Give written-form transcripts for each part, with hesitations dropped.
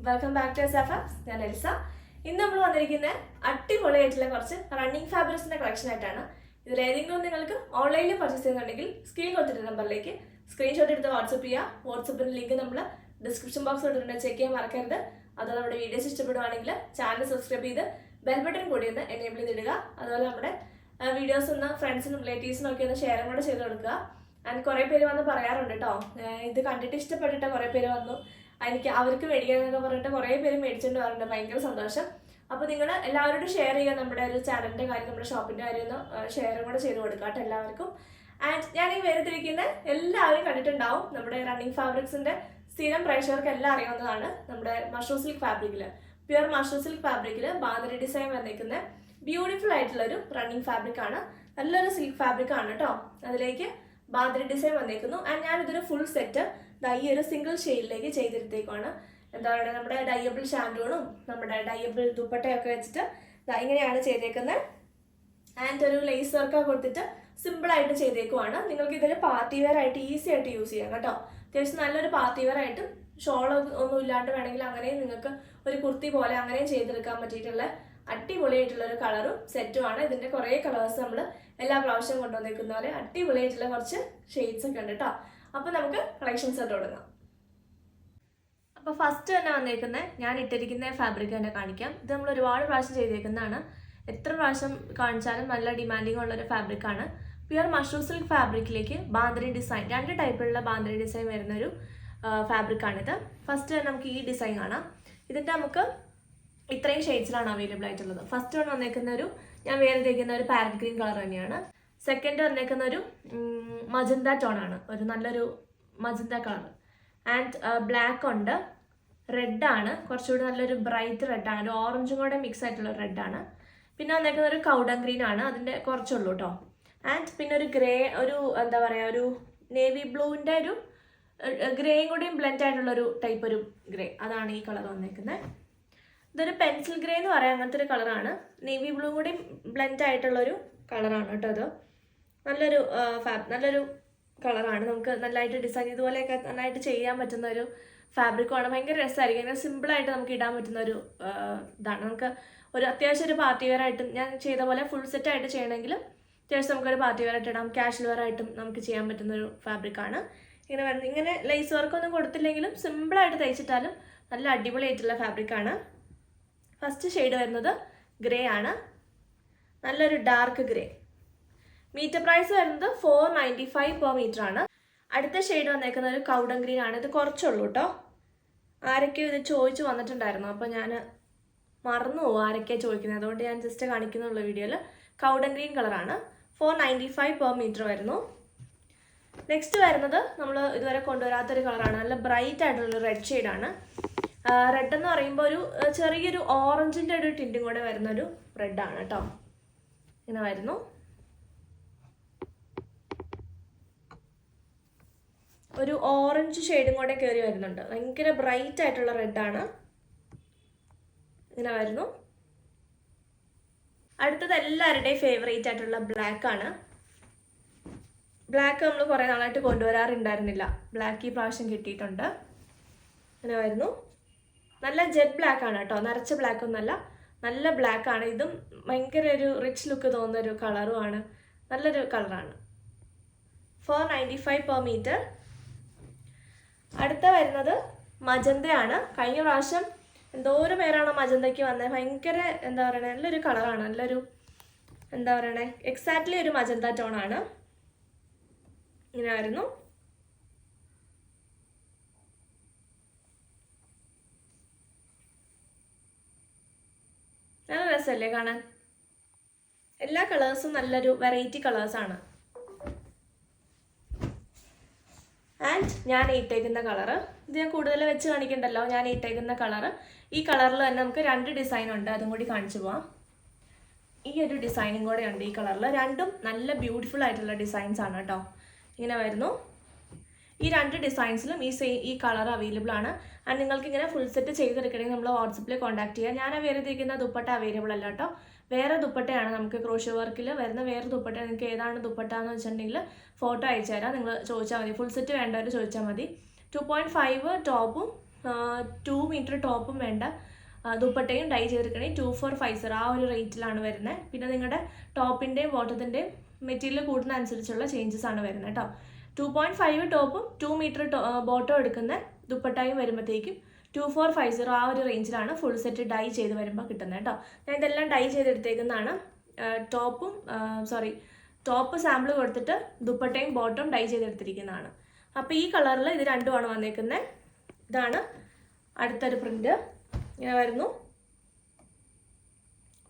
Welcome back to SFF. ഞാൻ Elsa. ഇന്ന് നമ്മൾ വന്നിരിക്കുന്ന അടിപൊളിയായിട്ടുള്ള കുറച്ച് റണ്ണിങ് ഫാബ്രിക്സിന്റെ കളക്ഷൻ ആയിട്ടാണ്. ഇതിൽ ഏതെങ്കിലും നിങ്ങൾക്ക് ഓൺലൈനിൽ പർച്ചേസ് ചെയ്യുന്നുണ്ടെങ്കിൽ സ്ക്രീൻ കൊടുത്തിട്ട് നമ്പറിലേക്ക് സ്ക്രീൻഷോട്ട് എടുത്ത് വാട്സപ്പ് ചെയ്യുക. വാട്സപ്പിന്റെ ലിങ്ക് നമ്മൾ ഡിസ്ക്രിപ്ഷൻ ബോക്സിൽ ഇട്ടിട്ടുണ്ട്, ചെക്ക് ചെയ്യാൻ മറക്കരുത്. അതുപോലെ നമ്മുടെ വീഡിയോസ് ഇഷ്ടപ്പെടുവാണെങ്കിൽ ചാനൽ സബ്സ്ക്രൈബ് ചെയ്ത് ബെൽ ബട്ടൺ കൂടി ഒന്ന് എനേബിൾ ചെയ്തിടുക. അതുപോലെ നമ്മുടെ വീഡിയോസ് ഒന്ന് ഫ്രണ്ട്സിനും റിലേറ്റീവ്സിനും ഒക്കെ ഒന്ന് ഷെയറും കൂടെ ചെയ്ത് കൊടുക്കുക. ആൻഡ് കുറേ പേര് വന്ന് പറയാറുണ്ട് കേട്ടോ, ഇത് കണ്ടിട്ട് ഇഷ്ടപ്പെട്ടിട്ട് കുറേ പേര് വന്നു എനിക്ക് അവർക്ക് മേടിക്കാന്നൊക്കെ പറഞ്ഞിട്ട് കുറേ പേര് മേടിച്ചിട്ട് വരുന്നുണ്ട്. ഭയങ്കര സന്തോഷം. അപ്പോൾ നിങ്ങൾ എല്ലാവരോടും ഷെയർ ചെയ്യുക. നമ്മുടെ ഒരു ചാനലിൻ്റെ കാര്യം, നമ്മുടെ ഷോപ്പിൻ്റെ കാര്യം ഒന്ന് ഷെയറും കൂടെ ചെയ്ത് കൊടുക്കുക കേട്ടോ എല്ലാവർക്കും. ആൻഡ് ഞാൻ ഈ വേർതിരിക്കുന്ന എല്ലാവരും കണ്ടിട്ടുണ്ടാവും. നമ്മുടെ റണ്ണിങ് ഫാബ്രിക്സിൻ്റെ സ്ഥിരം പ്രേക്ഷകർക്ക് എല്ലാം അറിയാവുന്നതാണ്. നമ്മുടെ മഷ്റൂം സിൽക്ക് ഫാബ്രിക്കിൽ, പ്യുവർ മഷ്റൂം സിൽക്ക് ഫാബ്രിക്കിൽ ബാന്തിനി ഡിസൈൻ വന്നിരിക്കുന്ന ബ്യൂട്ടിഫുൾ ആയിട്ടുള്ളൊരു റണ്ണിങ് ഫാബ്രിക് ആണ്. നല്ലൊരു സിൽക്ക് ഫാബ്രിക് ആണ് കേട്ടോ. അതിലേക്ക് ബാന്തിനി ഡിസൈൻ വന്നേക്കുന്നു. ആൻഡ് ഞാനിതൊരു ഫുൾ സെറ്റ് ഈ ഒരു സിംഗിൾ ഷെയ്ഡിലേക്ക് ചെയ്തെടുത്തേക്കാണ്. എന്താ പറയുക, നമ്മുടെ ഡയബിൾ ഷാൻഡൂണും നമ്മുടെ ഡയബിൾ ദുപ്പട്ടയൊക്കെ വെച്ചിട്ട് ഇങ്ങനെയാണ് ചെയ്തേക്കുന്നത്. ആൻഡ് ഒരു ലേസ് വർക്കൊക്കെ കൊടുത്തിട്ട് സിമ്പിളായിട്ട് ചെയ്തേക്കുവാണ്. നിങ്ങൾക്ക് ഇതൊരു പാർട്ടി വെയർ ആയിട്ട് ഈസി ആയിട്ട് യൂസ് ചെയ്യാം കേട്ടോ. അത്യാവശ്യം നല്ലൊരു പാർട്ടി വെയർ ആയിട്ടും ഷോൾ ഒന്നും ഇല്ലാണ്ട് വേണമെങ്കിൽ അങ്ങനെയും നിങ്ങൾക്ക് ഒരു കുർത്തി പോലെ അങ്ങനെയും ചെയ്തെടുക്കാൻ പറ്റിയിട്ടുള്ള അടിപൊളിയായിട്ടുള്ള ഒരു കളറും സെറ്റുമാണ്. ഇതിൻ്റെ കുറേ കളേഴ്സ് നമ്മൾ എല്ലാ പ്രാവശ്യവും കൊണ്ടുവന്നേക്കുന്ന പോലെ അടിപൊളിയായിട്ടുള്ള കുറച്ച് ഷെയ്ഡ്സ് ഒക്കെ ഉണ്ട് കേട്ടോ. അപ്പോൾ നമുക്ക് കളക്ഷൻസ് ആയിട്ട് തുടങ്ങാം. അപ്പോൾ ഫസ്റ്റ് തന്നെ വന്നേക്കുന്നത് ഞാൻ ഇട്ടിരിക്കുന്ന ഫാബ്രിക് തന്നെ കാണിക്കാം. ഇത് നമ്മൾ ഒരുപാട് പ്രാവശ്യം ചെയ്തേക്കുന്നതാണ്. എത്ര പ്രാവശ്യം കാണിച്ചാലും നല്ല ഡിമാൻഡിങ് ഉള്ളൊരു ഫാബ്രിക്കാണ്. പ്യുവർ മഷ്റൂം സിൽക്ക് ഫാബ്രിക്കിലേക്ക് ബാന്തിനി ഡിസൈൻ, രണ്ട് ടൈപ്പിലുള്ള ബാന്തിനി ഡിസൈൻ വരുന്നൊരു ഫാബ്രിക്കാണിത്. ഫസ്റ്റ് തന്നെ നമുക്ക് ഈ ഡിസൈൻ കാണാം. ഇതിൻ്റെ നമുക്ക് ഇത്രയും ഷെയ്ഡ്സിലാണ് അവൈലബിൾ ആയിട്ടുള്ളത്. ഫസ്റ്റ് വൺ വന്നേക്കുന്ന ഒരു ഞാൻ വേറെ തേക്കുന്ന ഒരു പാരറ്റ് ഗ്രീൻ കളർ തന്നെയാണ്. സെക്കൻഡ് വന്നേക്കുന്ന ഒരു മജന്ത ടോണാണ്, ഒരു നല്ലൊരു മജന്ത കളർ. ആൻഡ് ബ്ലാക്ക് ഉണ്ട്, റെഡാണ്, കുറച്ചുകൂടി നല്ലൊരു ബ്രൈറ്റ് റെഡാണ്, ഒരു ഓറഞ്ചും കൂടെ മിക്സ് ആയിട്ടുള്ള റെഡാണ്. പിന്നെ വന്നേക്കുന്ന ഒരു കൗഡൻ ഗ്രീൻ ആണ്, അതിൻ്റെ കുറച്ചുള്ളൂ കേട്ടോ. ആൻഡ് പിന്നെ ഒരു ഗ്രേ, ഒരു എന്താ പറയുക, ഒരു നേവി ബ്ലൂവിൻ്റെ ഒരു ഗ്രേയും കൂടിയും ബ്ലെൻഡ് ആയിട്ടുള്ളൊരു ടൈപ്പ് ഒരു ഗ്രേ, അതാണ് ഈ കളർ വന്നേക്കുന്നത്. ഇതൊരു പെൻസിൽ ഗ്രേ എന്ന് പറയാം, അങ്ങനത്തെ ഒരു കളറാണ്. നേവി ബ്ലൂ കൂടി ബ്ലെൻഡ് ആയിട്ടുള്ളൊരു കളറാണ് കേട്ടോ. ഇത് നല്ലൊരു നല്ലൊരു കളറാണ്. നമുക്ക് നല്ലതായിട്ട് ഡിസൈൻ ഇതുപോലെയൊക്കെ നന്നായിട്ട് ചെയ്യാൻ പറ്റുന്ന ഒരു ഫാബ്രിക്കുമാണ്. ഭയങ്കര രസമായിരിക്കും. അങ്ങനെ സിമ്പിളായിട്ട് നമുക്ക് ഇടാൻ പറ്റുന്ന ഒരു ഇതാണ്. നമുക്ക് ഒരു അത്യാവശ്യം ഒരു പാർട്ടി വെയർ ആയിട്ടും, ഞാൻ ചെയ്ത പോലെ ഫുൾ സെറ്റ് ആയിട്ട് ചെയ്യണമെങ്കിലും അത്യാവശ്യം നമുക്കൊരു പാർട്ടി വെയർ ആയിട്ട് ഇടാം, കാഷ്വൽ വെയർ ആയിട്ടും നമുക്ക് ചെയ്യാൻ പറ്റുന്ന ഒരു ഫാബ്രിക്കാണ്. ഇങ്ങനെ വരുന്നത്, ഇങ്ങനെ ലേസ് വർക്കൊന്നും കൊടുത്തില്ലെങ്കിലും സിമ്പിളായിട്ട് തയ്ച്ചിട്ടാലും നല്ല അടിപൊളിയായിട്ടുള്ള ഫാബ്രിക്കാണ്. ഫസ്റ്റ് ഷെയ്ഡ് വരുന്നത് ഗ്രേ ആണ്, നല്ലൊരു ഡാർക്ക് ഗ്രേ. മീറ്റർ പ്രൈസ് വരുന്നത് 495 പെർ മീറ്റർ ആണ്. അടുത്ത ഷെയ്ഡ് വന്നേക്കുന്ന ഒരു കൗഡൻ ഗ്രീൻ ആണ്. ഇത് കുറച്ചുള്ളൂ കേട്ടോ. ആരൊക്കെയോ ഇത് ചോദിച്ചു വന്നിട്ടുണ്ടായിരുന്നു, അപ്പോൾ ഞാൻ മറന്നു പോകും ആരൊക്കെയാണ് ചോദിക്കുന്നത്, അതുകൊണ്ട് ഞാൻ ജസ്റ്റ് കാണിക്കുന്നുള്ള വീഡിയോയിൽ. കൗഡൻ ഗ്രീൻ കളറാണ്. 495 പെർ മീറ്റർ വരുന്നു. നെക്സ്റ്റ് വരുന്നത് നമ്മൾ ഇതുവരെ കൊണ്ടുവരാത്തൊരു കളറാണ്. നല്ല ബ്രൈറ്റ് ആയിട്ടുള്ള റെഡ് ഷെയ്ഡാണ്. റെഡ് എന്ന് പറയുമ്പോൾ ഒരു ചെറിയൊരു ഓറഞ്ചിൻ്റെ ഒരു ടിൻറ്റും കൂടെ വരുന്നൊരു റെഡാണ് കേട്ടോ. ഇങ്ങനെ വരുന്നു. ഒരു ഓറഞ്ച് ഷെയ്ഡും കൂടെ കയറി വരുന്നുണ്ട്. ഭയങ്കര ബ്രൈറ്റ് ആയിട്ടുള്ള റെഡാണ്. ഇങ്ങനെ വരുന്നു. അടുത്തത് എല്ലാവരുടെയും ഫേവറേറ്റ് ആയിട്ടുള്ള ബ്ലാക്ക് ആണ്. ബ്ലാക്ക് നമ്മൾ കുറേ നാളായിട്ട് കൊണ്ടുവരാറുണ്ടായിരുന്നില്ല. ബ്ലാക്ക് ഈ പ്രാവശ്യം കിട്ടിയിട്ടുണ്ട്. ഇങ്ങനെ വരുന്നു. നല്ല ജെറ്റ് ബ്ലാക്ക് ആണ് കേട്ടോ, നരച്ച ബ്ലാക്ക് ഒന്നല്ല, നല്ല ബ്ലാക്ക് ആണ്. ഇതും ഭയങ്കര ഒരു റിച്ച് ലുക്ക് തോന്നുന്ന ഒരു കളറുമാണ്. നല്ലൊരു കളറാണ്. 495 പെർ മീറ്റർ. അടുത്ത വരുന്നത് മജന്തയാണ്. കഴിഞ്ഞ പ്രാവശ്യം എന്തോരം പേരാണ് മജന്തയ്ക്ക് വന്നത്. ഭയങ്കര എന്താ പറയണേ, നല്ലൊരു കളറാണ്, നല്ലൊരു എന്താ പറയണേ, എക്സാക്ട്ലി ഒരു മജന്ത ടോണാണ്. ഇങ്ങനെ വരുന്നു. നല്ല രസമല്ലേ കാണാൻ? എല്ലാ കളേഴ്സും നല്ലൊരു വെറൈറ്റി കളേഴ്സാണ്. ആൻഡ് ഞാൻ ഇട്ടേക്കുന്ന കളറ്, ഇത് ഞാൻ കൂടുതൽ വെച്ച് കാണിക്കണ്ടല്ലോ, ഞാൻ ഇട്ടേക്കുന്ന കളറ് ഈ കളറിൽ തന്നെ നമുക്ക് രണ്ട് ഡിസൈൻ ഉണ്ട്, അതും കൂടി കാണിച്ചു പോവാം. ഈ ഒരു ഡിസൈനും കൂടെ ഉണ്ട് ഈ കളറിൽ. രണ്ടും നല്ല ബ്യൂട്ടിഫുൾ ആയിട്ടുള്ള ഡിസൈൻസ് ആണ് കേട്ടോ. ഇങ്ങനെ വരുന്നു. ഈ രണ്ട് ഡിസൈൻസിലും ഈ കളർ അവൈലബിൾ ആണ്. ആൻഡ് നിങ്ങൾക്ക് ഇങ്ങനെ ഫുൾ സെറ്റ് ചെയ്തെടുക്കണമെങ്കിൽ നമ്മൾ വാട്സപ്പിൽ കോൺടാക്ട് ചെയ്യുക. ഞാൻ വേറെ ഇരിക്കുന്ന ദുപ്പട്ട അവൈലബിൾ അല്ല കേട്ടോ. വേറെ ദുപ്പട്ടയാണ് നമുക്ക് ക്രോഷ്യോ വർക്കിൽ വരുന്ന വേറെ ദുപ്പട്ട. നിങ്ങൾക്ക് ഏതാണ് ദുപ്പട്ട എന്ന് വെച്ചിട്ടുണ്ടെങ്കിൽ ഫോട്ടോ അയച്ചു തരാം. നിങ്ങൾ ചോദിച്ചാൽ മതി. ഫുൾ സെറ്റ് വേണ്ടവർ ചോദിച്ചാൽ മതി. 2.5 ടോപ്പും 2 മീറ്റർ ടോപ്പും വേണ്ട ദുപ്പട്ടയും ഡൈ ചെയ്തെടുക്കണേ 2450 ആ ഒരു റേറ്റിലാണ് വരുന്നത്. പിന്നെ നിങ്ങളുടെ ടോപ്പിൻ്റെയും ബോട്ടത്തിൻ്റെയും മെറ്റീരിയൽ കൂടുന്ന അനുസരിച്ചുള്ള ചേഞ്ചസ് ആണ് വരുന്നത് കേട്ടോ. 2.5 ടോപ്പും 2 മീറ്റർ ബോട്ടം എടുക്കുന്ന ദുപ്പട്ടയും വരുമ്പോഴത്തേക്കും 2450 ആ ഒരു റേഞ്ചിലാണ് ഫുൾ സെറ്റ് ഡൈ ചെയ്ത് വരുമ്പോൾ കിട്ടുന്നത് കേട്ടോ. ഞാൻ ഇതെല്ലാം ഡൈ ചെയ്തെടുത്തേക്കുന്നതാണ്. ടോപ്പ് സാമ്പിൾ കൊടുത്തിട്ട് ദുപ്പട്ടയും ബോട്ടം ഡൈ ചെയ്തെടുത്തിരിക്കുന്നതാണ്. അപ്പോൾ ഈ കളറിൽ ഇത് രണ്ടുമാണ് വന്നേക്കുന്നത്. ഇതാണ് അടുത്തൊരു പ്രിന്റ്. ഇങ്ങനെ വരുന്നു.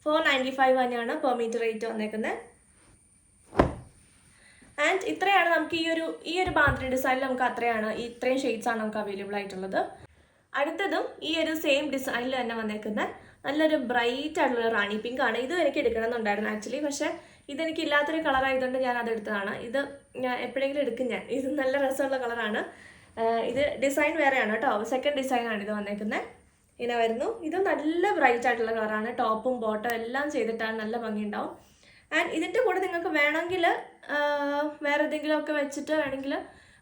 495 തന്നെയാണ് പെർ മീറ്റർ റേറ്റ് വന്നേക്കുന്നത്. ആൻഡ് ഇത്രയാണ് നമുക്ക് ഈ ഒരു ബാന്ദ്രി ഡിസൈനിൽ നമുക്ക് ഇത്രയും ഷെയ്ഡ്സ് ആണ് നമുക്ക് അവൈലബിൾ ആയിട്ടുള്ളത്. അടുത്തതും ഈ ഒരു സെയിം ഡിസൈനിൽ തന്നെ വന്നേക്കുന്ന നല്ലൊരു ബ്രൈറ്റ് ആയിട്ടുള്ള റാണി പിങ്ക് ആണ്. ഇത് എനിക്ക് എടുക്കണമെന്നുണ്ടായിരുന്നു ആക്ച്വലി, പക്ഷേ ഇതെനിക്ക് ഇല്ലാത്തൊരു കളർ ആയതുകൊണ്ട് ഞാൻ അതെടുത്തതാണ്. ഇത് ഞാൻ എപ്പോഴെങ്കിലും എടുക്കും ഞാൻ. ഇത് നല്ല രസമുള്ള കളറാണ്. ഇത് ഡിസൈൻ വേറെയാണ് കേട്ടോ. സെക്കൻഡ് ഡിസൈനാണ് ഇത് വന്നേക്കുന്നത്. ഇങ്ങനെ വരുന്നു. ഇത് നല്ല ബ്രൈറ്റ് ആയിട്ടുള്ള കളറാണ്. ടോപ്പും ബോട്ടം എല്ലാം ചെയ്തിട്ടാണ് നല്ല ഭംഗിയുണ്ടാവും. ആൻഡ് ഇതിൻ്റെ കൂടെ നിങ്ങൾക്ക് വേണമെങ്കിൽ വേറെ എന്തെങ്കിലുമൊക്കെ വെച്ചിട്ട് വേണമെങ്കിൽ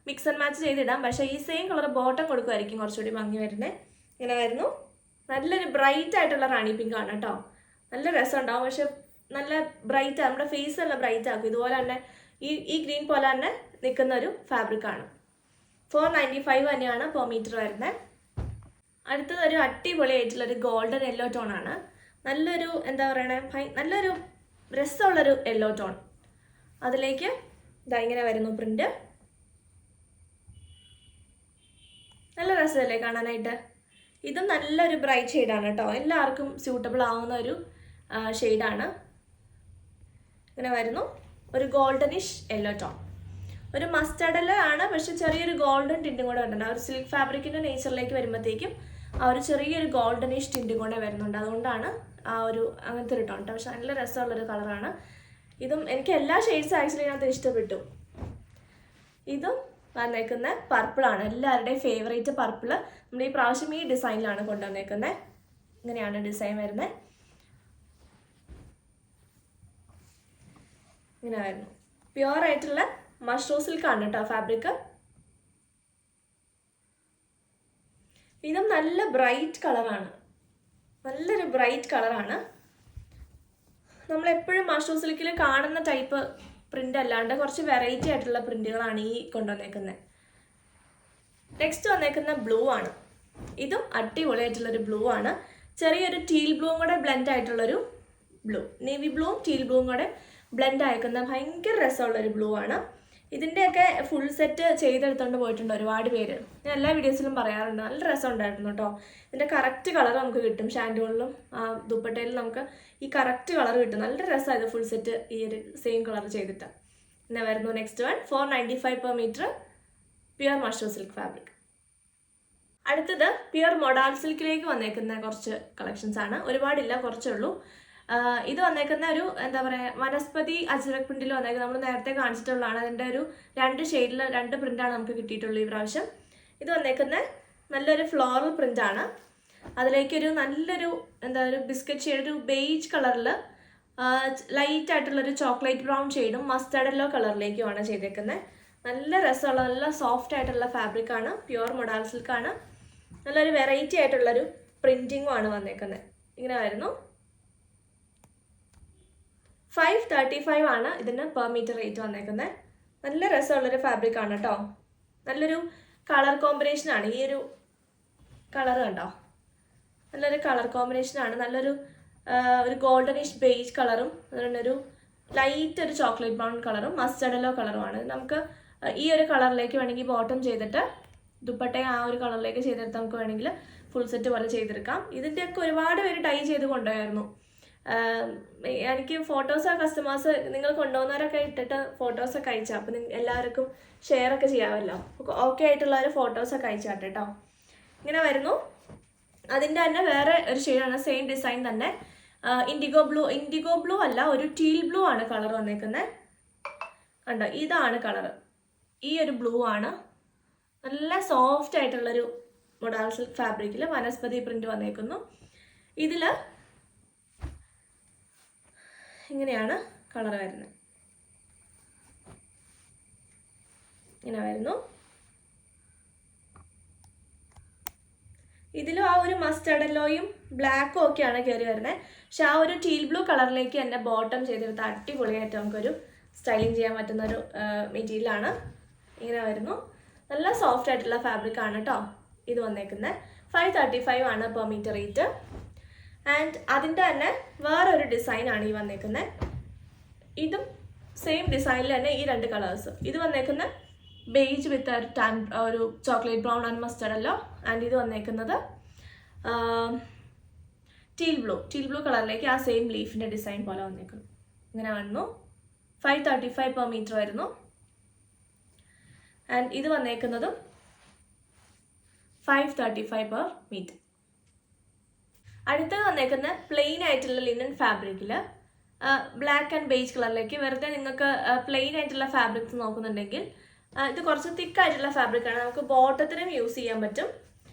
മിക്സ് ആൻഡ് മാച്ച് ചെയ്തിടാം. പക്ഷേ ഈ സെയിം കളർ ബോട്ടം കൊടുക്കുമായിരിക്കും കുറച്ചുകൂടി ഭംഗി വരുന്നത്. ഇങ്ങനെ വരുന്നു. നല്ലൊരു ബ്രൈറ്റ് ആയിട്ടുള്ള റാണി പിങ്ക് ആണ് കേട്ടോ. നല്ല രസം ഉണ്ടാവും. പക്ഷെ നല്ല ബ്രൈറ്റ്, നമ്മുടെ ഫേസ് നല്ല ബ്രൈറ്റ് ആക്കും. ഇതുപോലെ തന്നെ ഈ ഗ്രീൻ പോലെ തന്നെ നിൽക്കുന്ന ഒരു ഫാബ്രിക് ആണ്. 495 തന്നെയാണ് പെർ മീറ്റർ വരുന്നത്. അടുത്തതൊരു അടിപൊളിയായിട്ടുള്ളൊരു ഗോൾഡൻ യെല്ലോ ടോൺ ആണ്. നല്ലൊരു എന്താ പറയണേ, നല്ലൊരു രസമുള്ളൊരു യെല്ലോ ടോൺ. അതിലേക്ക് ഇതാ ഇങ്ങനെ വരുന്നു പ്രിന്റ്. നല്ല രസമല്ലേ കാണാനായിട്ട്. ഇതും നല്ലൊരു ബ്രൈറ്റ് ഷെയ്ഡാണ് കേട്ടോ. എല്ലാവർക്കും സ്യൂട്ടബിൾ ആവുന്ന ഒരു ഷെയ്ഡാണ്. ഇങ്ങനെ വരുന്നു. ഒരു ഗോൾഡനിഷ് യെല്ലോ ടോൺ. ഒരു മസ്റ്റർഡ് ആണ്, പക്ഷെ ചെറിയൊരു ഗോൾഡൻ ടിൻറ്റും കൂടെ വരുന്നുണ്ട്. ആ ഒരു സിൽക്ക് ഫാബ്രിക്കിൻ്റെ നേച്ചറിലേക്ക് വരുമ്പോഴത്തേക്കും ആ ഒരു ചെറിയൊരു ഗോൾഡനിഷ് ടിൻറ്റും കൂടെ വരുന്നുണ്ട്. അതുകൊണ്ടാണ് ആ ഒരു അങ്ങനത്തെ ഒരു ടോൺ. പക്ഷെ നല്ല രസമുള്ളൊരു കളറാണ്. ഇതും എനിക്ക് എല്ലാ ഷെയ്ഡ്സും ആക്ച്വലി ഇതിനകത്ത് ഇഷ്ടപ്പെട്ടു. ഇതും വന്നേക്കുന്ന പർപ്പിളാണ്. എല്ലാവരുടെയും ഫേവറേറ്റ് പർപ്പിള് നമ്മൾ ഈ പ്രാവശ്യം ഈ ഡിസൈനിലാണ് കൊണ്ടുവന്നേക്കുന്നത്. ഇങ്ങനെയാണ് ഡിസൈൻ വരുന്നത്. ഇങ്ങനെ വരുന്നു. പ്യുവർ ആയിട്ടുള്ള മഷ്റൂം സിൽക്കാണ് കേട്ടോ ഫാബ്രിക്. ഇതും നല്ല ബ്രൈറ്റ് കളറാണ്. നല്ലൊരു ബ്രൈറ്റ് കളറാണ്. നമ്മളെപ്പോഴും മഷ്റൂം സിൽക്കിൽ കാണുന്ന ടൈപ്പ് പ്രിൻ്റ് അല്ലാണ്ട് കുറച്ച് വെറൈറ്റി ആയിട്ടുള്ള പ്രിന്റുകളാണ് ഈ കൊണ്ടുവന്നേക്കുന്നത്. നെക്സ്റ്റ് വന്നേക്കുന്ന ബ്ലൂ ആണ്. ഇതും അടിപൊളിയായിട്ടുള്ളൊരു ബ്ലൂ ആണ്. ചെറിയൊരു ടീൽ ബ്ലൂവും കൂടെ ബ്ലെൻഡ് ആയിട്ടുള്ളൊരു ബ്ലൂ. നേവി ബ്ലൂവും ടീൽ ബ്ലൂവും കൂടെ ബ്ലെൻഡ് ആയിരിക്കുന്ന ഭയങ്കര രസമുള്ളൊരു ബ്ലൂ ആണ്. ഇതിൻ്റെയൊക്കെ ഫുൾ സെറ്റ് ചെയ്തെടുത്തുകൊണ്ട് പോയിട്ടുണ്ട് ഒരുപാട് പേര്. ഞാൻ എല്ലാ വീഡിയോസിലും പറയാറുണ്ട്. നല്ല രസം ഉണ്ടായിരുന്നു കേട്ടോ. ഇതിൻ്റെ കറക്റ്റ് കളർ നമുക്ക് കിട്ടും. ഷാൻഡുകളിലും ദുപ്പട്ടയിലും നമുക്ക് ഈ കറക്റ്റ് കളർ കിട്ടും. നല്ല രസമാണ് ഇത് ഫുൾ സെറ്റ് ഈ ഒരു സെയിം കളർ ചെയ്തിട്ട്. പിന്നെ വരുന്നു next one 495 per metre pure mushroom silk fabric. അടുത്തത് പ്യുവർ മൊഡാൾ സിൽക്കിലേക്ക് വന്നേക്കുന്ന കുറച്ച് കളക്ഷൻസ് ആണ്. ഒരുപാടില്ല, കുറച്ചേ ഉള്ളൂ. ഇത് വന്നേക്കുന്ന ഒരു എന്താ പറയുക, വനസ്പതി അജ്രക് പ്രിന്റിൽ വന്നേക്കുന്നത് നമ്മൾ നേരത്തെ കാണിച്ചിട്ടുള്ളതാണ്. അതിൻ്റെ ഒരു 2 ഷെയ്ഡിൽ 2 പ്രിന്റാണ് നമുക്ക് കിട്ടിയിട്ടുള്ളൂ ഈ പ്രാവശ്യം. ഇത് വന്നേക്കുന്ന നല്ലൊരു ഫ്ലോറൽ പ്രിന്റാണ്. അതിലേക്കൊരു നല്ലൊരു ഒരു ബിസ്ക്കറ്റ് ഷെയ്ഡ്, ഒരു ബേജ് കളറിൽ ലൈറ്റ് ആയിട്ടുള്ളൊരു ചോക്ലേറ്റ് ബ്രൗൺ ഷെയ്ഡും മസ്റ്റർഡ് യെല്ലോ കളറിലേക്കുമാണ് ചെയ്തേക്കുന്നത്. നല്ല രസമുള്ള നല്ല സോഫ്റ്റ് ആയിട്ടുള്ള ഫാബ്രിക്കാണ്. Pure modal സിൽക്കാണ്. നല്ലൊരു വെറൈറ്റി ആയിട്ടുള്ളൊരു പ്രിന്റിങ്ങും ആണ് വന്നേക്കുന്നത്. ഇങ്ങനെ വരുന്നു. 535 ആണ് ഇതിന് പെർ മീറ്റർ റേറ്റ് വന്നേക്കുന്നത്. നല്ല രസമുള്ളൊരു ഫാബ്രിക് ആണ് കേട്ടോ. നല്ലൊരു കളർ കോമ്പിനേഷനാണ്. ഈ ഒരു കളർ കണ്ടോ, നല്ലൊരു കളർ കോമ്പിനേഷനാണ്. നല്ലൊരു ഗോൾഡനിഷ് ബേജ് കളറും ഒരു ലൈറ്റ് ഒരു ചോക്ലേറ്റ് ബ്രൗൺ കളറും മസ്റ്റർഡ് യെല്ലോ കളറുമാണ്. നമുക്ക് ഈ ഒരു കളറിലേക്ക് വേണമെങ്കിൽ ബോട്ടം ചെയ്തിട്ട് ദുപ്പട്ടയെ ആ ഒരു കളറിലേക്ക് ചെയ്തെടുത്ത് നമുക്ക് വേണമെങ്കിൽ ഫുൾ സെറ്റ് പോലെ ചെയ്തെടുക്കാം. ഇതിൻ്റെയൊക്കെ ഒരുപാട് പേര് ഡൈ ചെയ്ത് കൊണ്ടുപോയായിരുന്നു. എനിക്ക് ഫോട്ടോസ് കസ്റ്റമേഴ്സ് നിങ്ങൾ കൊണ്ടുപോകുന്നവരൊക്കെ ഇട്ടിട്ട് ഫോട്ടോസൊക്കെ അയച്ചു. അപ്പം എല്ലാവർക്കും ഷെയർ ഒക്കെ ചെയ്യാമല്ലോ. ഓക്കെ ആയിട്ടുള്ള ഒരു ഫോട്ടോസൊക്കെ അയച്ചാട്ടെ കേട്ടോ. ഇങ്ങനെ വരുന്നു. അതിൻ്റെ തന്നെ വേറെ ഒരു ഷെയ്ഡാണ്, സെയിം ഡിസൈൻ തന്നെ. ഇൻഡിഗോ ബ്ലൂ അല്ല, ഒരു ടീൽ ബ്ലൂ ആണ് കളർ വന്നേക്കുന്നത്. കണ്ടോ, ഇതാണ് കളർ. ഈ ഒരു ബ്ലൂ ആണ്. നല്ല സോഫ്റ്റ് ആയിട്ടുള്ളൊരു മൊഡാൾ സിൽക്ക് ഫാബ്രിക്കിൽ വനസ്പതി പ്രിന്റ് വന്നേക്കുന്നു. ഇതിൽ ഇങ്ങനെയാണ് കളർ വരുന്നത്. ഇങ്ങനെ വരുന്നു. ഇതിലും ആ ഒരു മസ്റ്റർഡ് യെല്ലോയും ബ്ലാക്കും ഒക്കെയാണ് കയറി വരുന്നത്. പക്ഷെ ആ ഒരു ടീൽ ബ്ലൂ കളറിലേക്ക് തന്നെ ബോട്ടം ചെയ്തെടുത്ത അടിപൊളിയായിട്ട് നമുക്കൊരു സ്റ്റൈലിങ് ചെയ്യാൻ പറ്റുന്നൊരു മെറ്റീരിയലാണ്. ഇങ്ങനെ വരുന്നു. നല്ല സോഫ്റ്റ് ആയിട്ടുള്ള ഫാബ്രിക് ആണ് കേട്ടോ ഇത് വന്നേക്കുന്നത്. 535 ആണ് പെർ മീറ്റർ റേറ്റ്. ആൻഡ് അതിൻ്റെ തന്നെ വേറൊരു ഡിസൈനാണ് ഈ വന്നേക്കുന്നത്. ഇതും സെയിം ഡിസൈനിൽ തന്നെ ഈ 2 കളേഴ്സ്. ഇത് വന്നേക്കുന്ന ബേജ് വിത്ത് ഒരു chocolate brown and mustard yellow. And ഇത് വന്നേക്കുന്നത് ടീൽ ബ്ലൂ കളറിലേക്ക് ആ സെയിം ലീഫിൻ്റെ ഡിസൈൻ പോലെ വന്നേക്കുന്നു. ഇങ്ങനെ വന്നു. 535 പെർ മീറ്റർ വരുന്നു. ആൻഡ് ഇത് വന്നേക്കുന്നതും 535 പെർ മീറ്റർ. അടുത്തത് വന്നേക്കുന്ന പ്ലെയിൻ ആയിട്ടുള്ള ലിനൻ ഫാബ്രിക്കിൽ ബ്ലാക്ക് ആൻഡ് ബേജ് കളറിലേക്ക്. വെറുതെ നിങ്ങൾക്ക് പ്ലെയിൻ ആയിട്ടുള്ള ഫാബ്രിക്സ് നോക്കുന്നുണ്ടെങ്കിൽ ഇത് കുറച്ച് തിക്കായിട്ടുള്ള ഫാബ്രിക്കാണ്. നമുക്ക് ബോട്ടത്തിനും യൂസ് ചെയ്യാൻ പറ്റും.